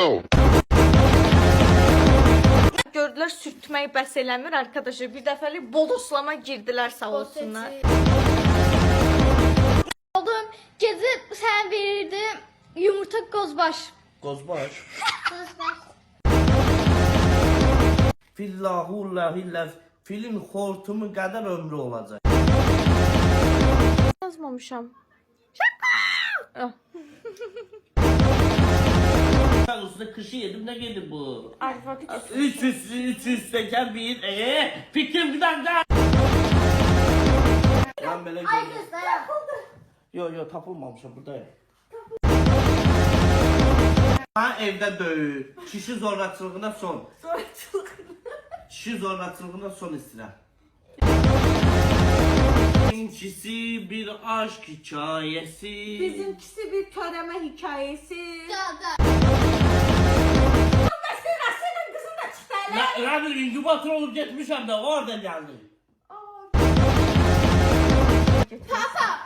no. Gördülər sürtmək bəs eləmir arkadaşlar. Bir dəfəlik bodoslama girdilər sağ olsunlar. Oğlum gece sen verirdim yumurta kozbaş. Kozbaş. Kozbaş. Fillahullah filin hortumu kadar ömrü olacak. Yazmamışam. Ben üstüne kışı yedim, ne geldi bu? Alfabetik. Üç üstteken bir fikrim bir dakika. Lan böyle Ay geliyor. kızlar. Yo tapılmamışım buradayım. Ha evde dövü. Kişi zorlaçılığına son. Kişi zorlaçılığına son istirəm. İkincisi bir aşk hikayesi. Bizimkisi bir töreme hikayesi. Senin kızın da çıktı hele. Ya bir inkubatör olup gitmişim de orada geldim. Papa,